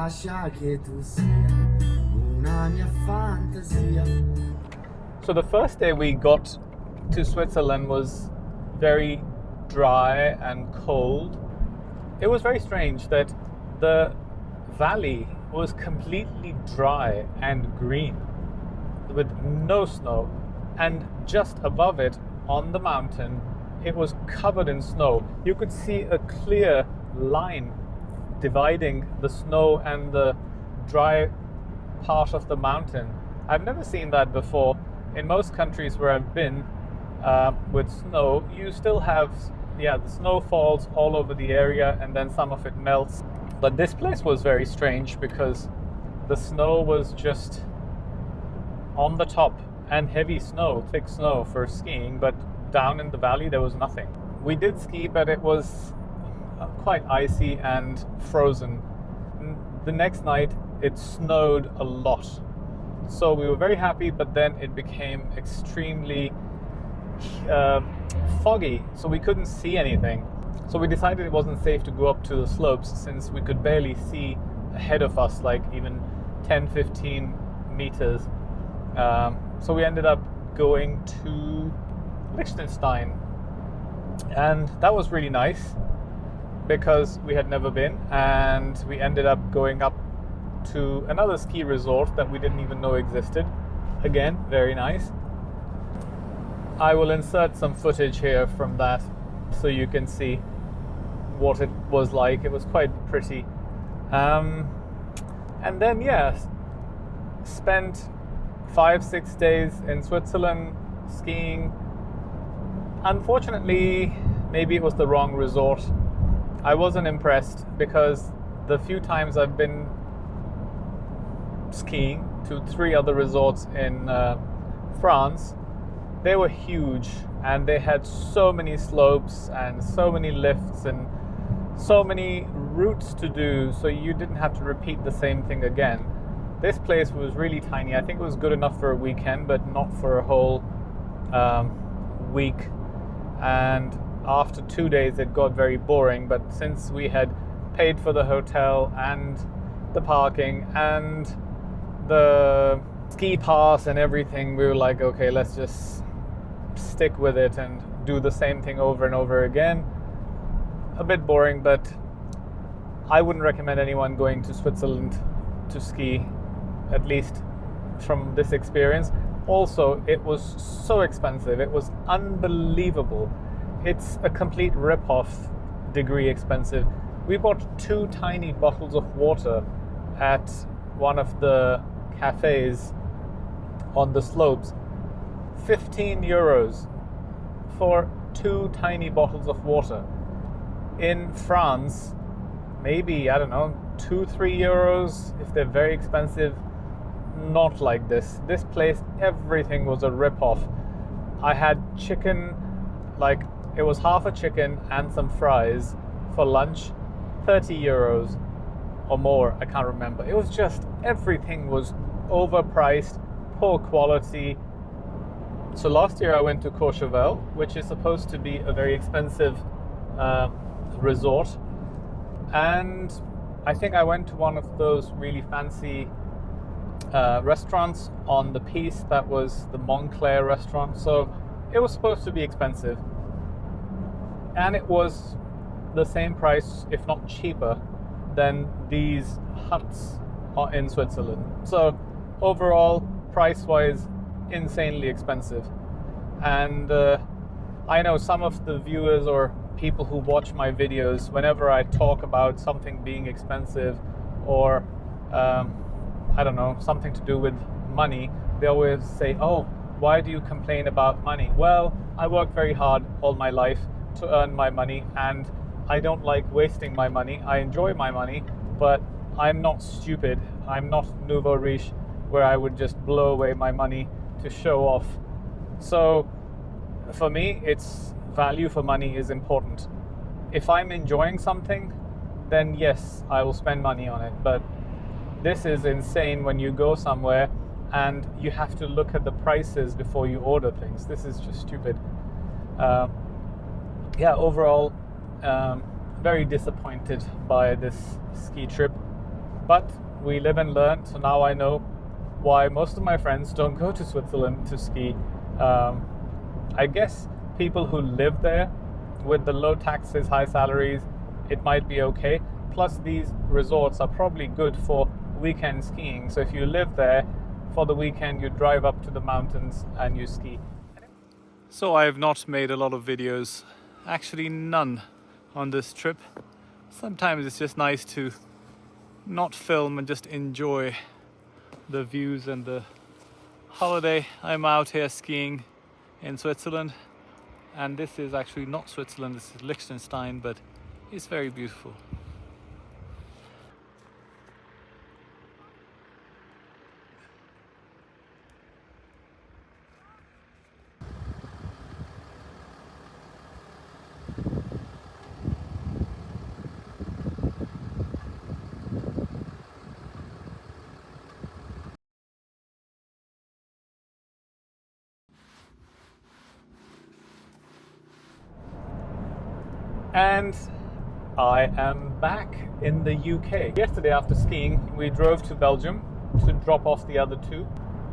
lascia che tu sia una mia fantasia. So the first day we got to Switzerland was very dry and cold. It was very strange that the valley was completely dry and green with no snow, and just above it on the mountain it was covered in snow. You could see a clear line dividing the snow and the dry part of the mountain. I've never seen that before. In most countries where I've been with snow, you still have the snow falls all over the area and then some of it melts. But this place was very strange because the snow was just on the top, and heavy snow, thick snow for skiing, but down in the valley there was nothing. We did ski, but it was quite icy and frozen. The next night it snowed a lot, so we were very happy, but then it became extremely foggy, so we couldn't see anything. So we decided it wasn't safe to go up to the slopes since we could barely see ahead of us, like even 10-15 meters. So we ended up going to Liechtenstein, and that was really nice because we had never been, and we ended up going up to another ski resort that we didn't even know existed. Again, very nice. I will insert some footage here from that so you can see what it was like. It was quite pretty. And then spent 5-6 days in Switzerland skiing. Unfortunately, maybe it was the wrong resort. I wasn't impressed because the few times I've been skiing to 3 other resorts in France, they were huge and they had so many slopes and so many lifts and so many routes to do, so you didn't have to repeat the same thing again. This place was really tiny. I think it was good enough for a weekend, but not for a whole week. And after 2 days it got very boring, but since we had paid for the hotel and the parking and the ski pass and everything, we were like, okay, let's just stick with it and do the same thing over and over again. A bit boring, but I wouldn't recommend anyone going to Switzerland to ski, at least from this experience. Also, it was so expensive. It was unbelievable. It's a complete rip-off degree expensive. We bought 2 tiny bottles of water at one of the cafes on the slopes. 15 euros for 2 tiny bottles of water. In France, maybe, I don't know, 2-3 euros if they're very expensive. Not like this. This place, everything was a rip-off. I had chicken, like it was half a chicken and some fries for lunch, 30 euros or more, I can't remember. It was just, everything was overpriced, poor quality. So last year I went to Courchevel, which is supposed to be a very expensive resort, and I think I went to one of those really fancy restaurants on the Piece. That was the Montclair restaurant, so it was supposed to be expensive, and it was the same price, if not cheaper, than these huts in Switzerland. So overall, price-wise, insanely expensive. And I know some of the viewers or people who watch my videos, whenever I talk about something being expensive or I don't know, something to do with money, they always say, oh, why do you complain about money? Well, I work very hard all my life to earn my money, and I don't like wasting my money. I enjoy my money, but I'm not stupid. I'm not nouveau riche where I would just blow away my money to show off. So for me, it's value for money is important. If I'm enjoying something, then yes, I will spend money on it. But this is insane when you go somewhere and you have to look at the prices before you order things. This is just stupid. Overall, very disappointed by this ski trip. But we live and learn, so now I know why most of my friends don't go to Switzerland to ski. I guess people who live there with the low taxes, high salaries, it might be okay. Plus these resorts are probably good for weekend skiing. So if you live there for the weekend, you drive up to the mountains and you ski. So I have not made a lot of videos, actually none on this trip. Sometimes it's just nice to not film and just enjoy the views and the holiday. I'm out here skiing in Switzerland, and this is actually not Switzerland, this is Liechtenstein, but it's very beautiful. And I am back in the UK. Yesterday after skiing, we drove to Belgium to drop off the other two.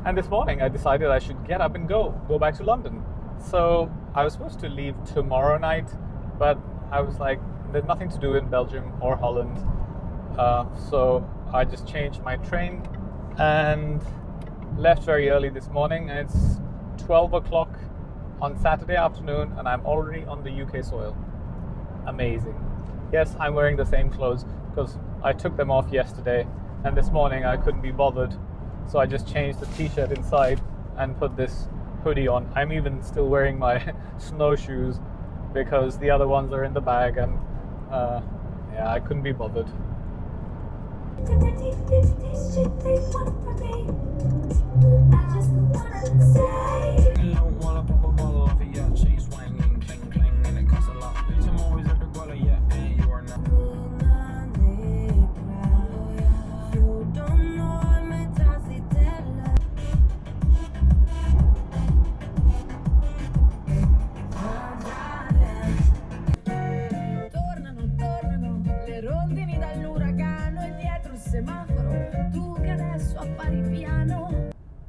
And this morning I decided I should get up and go back to London. So I was supposed to leave tomorrow night, but I was like, there's nothing to do in Belgium or Holland. So I just changed my train and left very early this morning. And it's 12 o'clock on Saturday afternoon and I'm already on the UK soil. Amazing. Yes, I'm wearing the same clothes because I took them off yesterday and this morning I couldn't be bothered, so I just changed the t-shirt inside and put this hoodie on. I'm even still wearing my snowshoes because the other ones are in the bag, and yeah, I couldn't be bothered.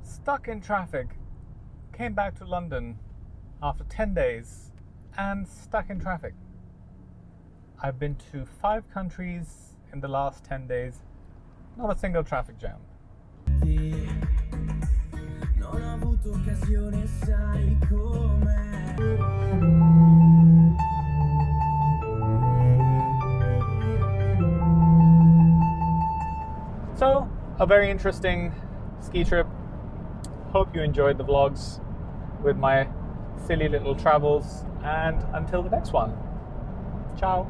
Stuck in traffic, came back to London after 10 days and stuck in traffic. I've been to 5 countries in the last 10 days, not a single traffic jam. So, a very interesting ski trip. Hope you enjoyed the vlogs with my silly little travels, and until the next one, ciao.